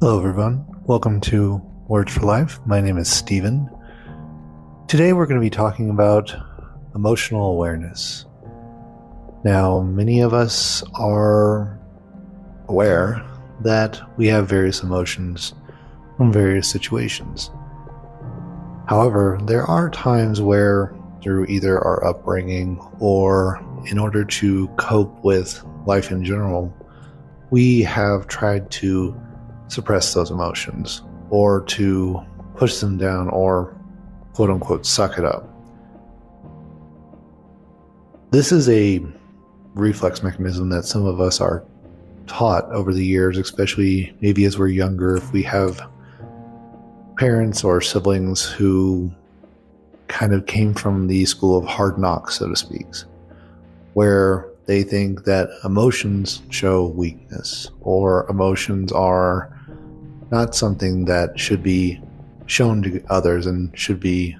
Hello, everyone. Welcome to Words for Life. My name is Steven. Today, we're going to be talking about emotional awareness. Now, many of us are aware that we have various emotions from various situations. However, there are times where, through either our upbringing or in order to cope with life in general, we have tried to suppress those emotions or to push them down or quote unquote suck it up. This is a reflex mechanism that some of us are taught over the years, especially maybe as we're younger, if we have parents or siblings who kind of came from the school of hard knocks, so to speak, where they think that emotions show weakness or emotions are not something that should be shown to others and should be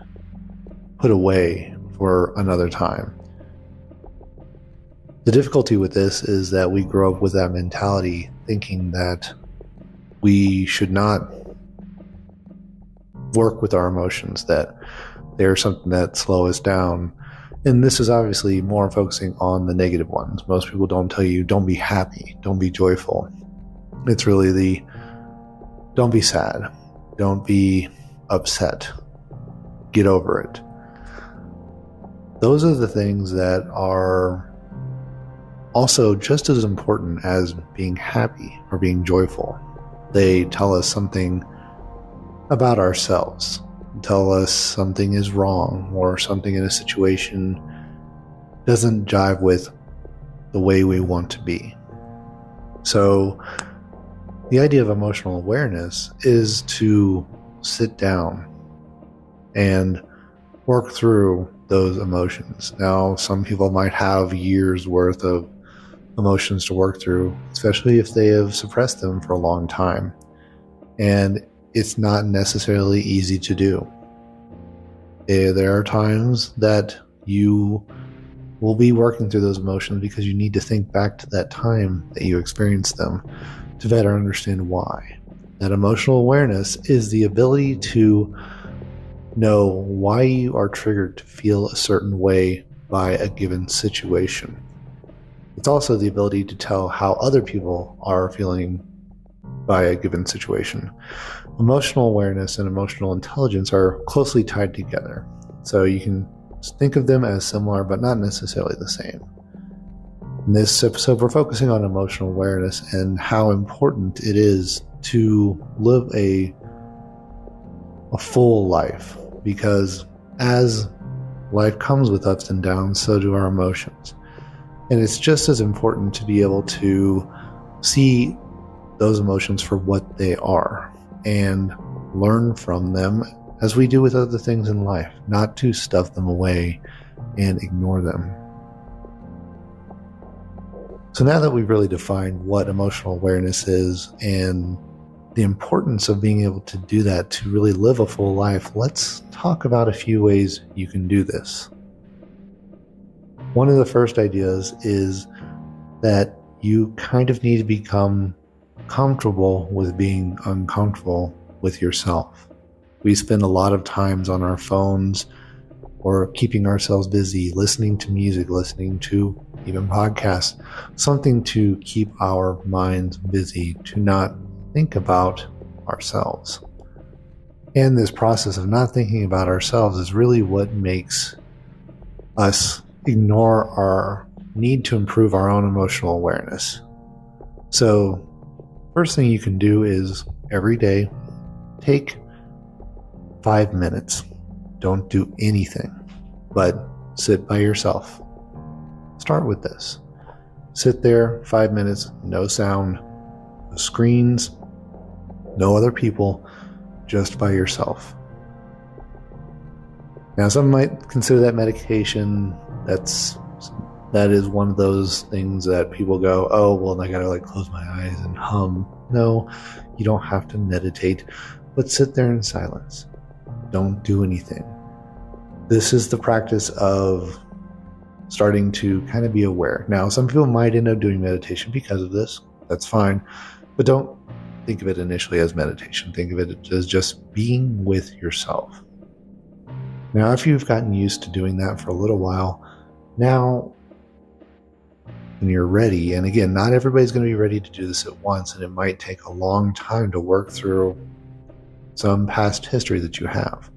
put away for another time. The difficulty with this is that we grow up with that mentality, thinking that we should not work with our emotions, that they're something that slow us down. And this is obviously more focusing on the negative ones. Most people don't tell you, don't be happy, don't be joyful. It's really the don't be sad, don't be upset, get over it. Those are the things that are also just as important as being happy or being joyful. They tell us something about ourselves, tell us something is wrong or something in a situation doesn't jive with the way we want to be. So the idea of emotional awareness is to sit down and work through those emotions. Now, some people might have years worth of emotions to work through, especially if they have suppressed them for a long time. And it's not necessarily easy to do. There are times that you will be working through those emotions because you need to think back to that time that you experienced them to better understand why. That emotional awareness is the ability to know why you are triggered to feel a certain way by a given situation. It's also the ability to tell how other people are feeling by a given situation. Emotional awareness and emotional intelligence are closely tied together. So you can think of them as similar, but not necessarily the same. In this episode, we're focusing on emotional awareness and how important it is to live a full life, because as life comes with ups and downs, so do our emotions. And it's just as important to be able to see those emotions for what they are and learn from them as we do with other things in life, not to stuff them away and ignore them. So now that we've really defined what emotional awareness is and the importance of being able to do that to really live a full life, let's talk about a few ways you can do this. One of the first ideas is that you kind of need to become comfortable with being uncomfortable with yourself. We spend a lot of times on our phones or keeping ourselves busy, listening to music, listening to even podcasts, something to keep our minds busy, to not think about ourselves. And this process of not thinking about ourselves is really what makes us ignore our need to improve our own emotional awareness. So, first thing you can do is every day, take 5 minutes. Don't do anything, but sit by yourself. Start with this. Sit there 5 minutes, no sound, no screens, no other people, just by yourself. Now, some might consider that meditation. That is one of those things that people go, oh, well, I gotta close my eyes and hum. No, you don't have to meditate, but sit there in silence. Don't do anything. This is the practice of starting to kind of be aware. Now, some people might end up doing meditation because of this. That's fine. But don't think of it initially as meditation. Think of it as just being with yourself. Now, if you've gotten used to doing that for a little while, now when you're ready, and again, not everybody's going to be ready to do this at once, and it might take a long time to work through some past history that you have.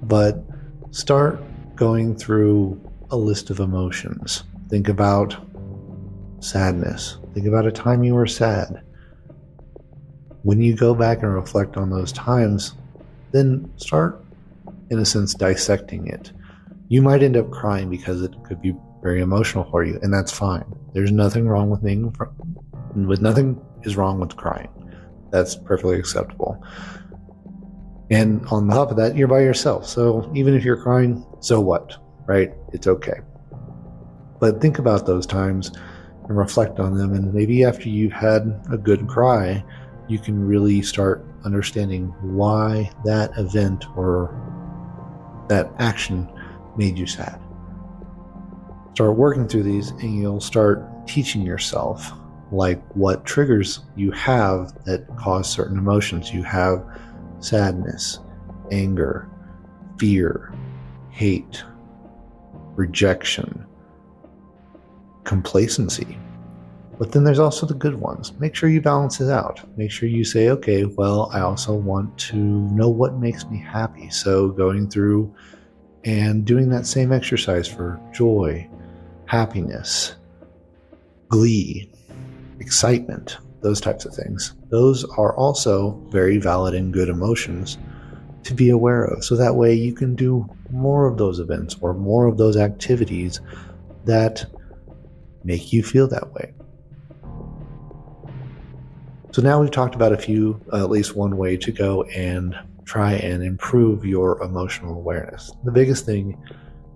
But start going through a list of emotions. Think about sadness. Think about a time you were sad. When you go back and reflect on those times, then start, in a sense, dissecting it. You might end up crying because it could be very emotional for you, and that's fine. There's nothing wrong with nothing is wrong with crying. That's perfectly acceptable. And on top of that, you're by yourself. So even if you're crying, so what, right? It's okay. But think about those times and reflect on them. And maybe after you've had a good cry, you can really start understanding why that event or that action made you sad. Start working through these and you'll start teaching yourself like what triggers you have that cause certain emotions. You have sadness, anger, fear, hate, rejection, complacency. But then there's also the good ones. Make sure you balance it out. Make sure you say, okay, well, I also want to know what makes me happy. So going through and doing that same exercise for joy, happiness, glee, excitement, those types of things. Those are also very valid and good emotions to be aware of. So that way you can do more of those events or more of those activities that make you feel that way. So now we've talked about at least one way to go and try and improve your emotional awareness. The biggest thing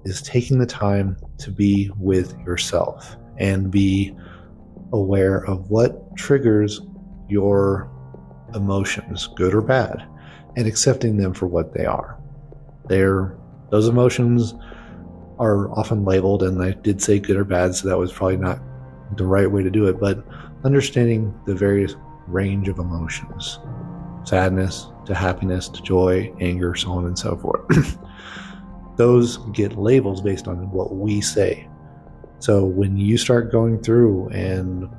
is taking the time to be with yourself and be aware of what triggers your emotions, good or bad, and accepting them for what they are. Those emotions are often labeled, and I did say good or bad, so that was probably not the right way to do it, but understanding the various range of emotions, sadness to happiness to joy, anger, so on and so forth. Those get labels based on what we say. So when you start going through and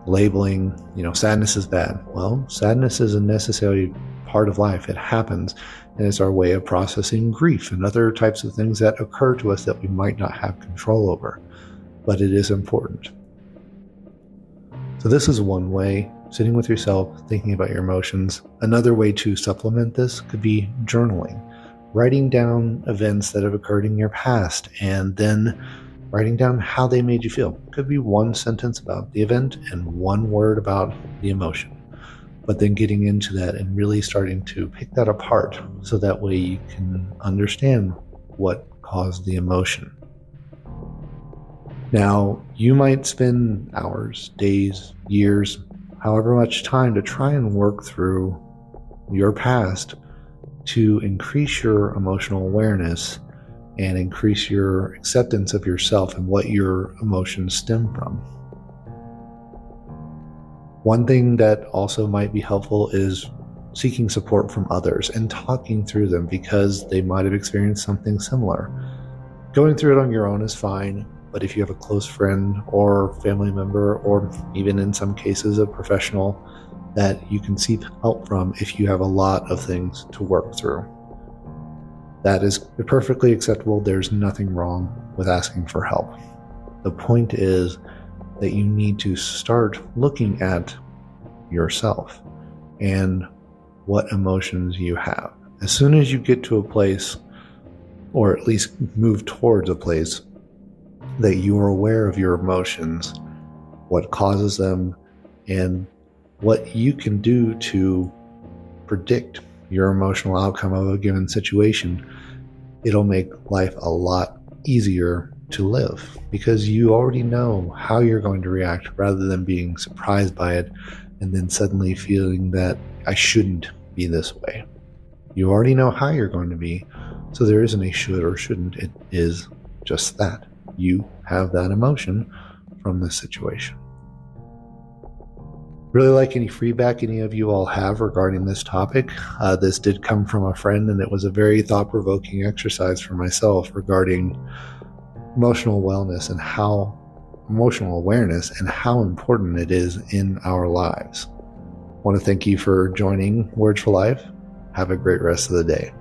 labeling, sadness is bad. Well, sadness is a necessary part of life. It happens, and it's our way of processing grief and other types of things that occur to us that we might not have control over. But it is important. So this is one way, sitting with yourself, thinking about your emotions. Another way to supplement this could be journaling. Writing down events that have occurred in your past and then writing down how they made you feel. It could be one sentence about the event and one word about the emotion. But then getting into that and really starting to pick that apart so that way you can understand what caused the emotion. Now, you might spend hours, days, years, however much time to try and work through your past to increase your emotional awareness and increase your acceptance of yourself and what your emotions stem from. One thing that also might be helpful is seeking support from others and talking through them because they might have experienced something similar. Going through it on your own is fine, but if you have a close friend or family member, or even in some cases a professional that you can seek help from if you have a lot of things to work through, that is perfectly acceptable. There's nothing wrong with asking for help. The point is that you need to start looking at yourself and what emotions you have. As soon as you get to a place, or at least move towards a place, that you are aware of your emotions, what causes them, and what you can do to predict your emotional outcome of a given situation, it'll make life a lot easier to live because you already know how you're going to react rather than being surprised by it and then suddenly feeling that I shouldn't be this way. You already know how you're going to be, so there isn't a should or shouldn't. It is just that. You have that emotion from this situation. Really like any feedback any of you all have regarding this topic. This did come from a friend, and it was a very thought-provoking exercise for myself regarding emotional wellness and how emotional awareness and how important it is in our lives. I want to thank you for joining Words for Life. Have a great rest of the day.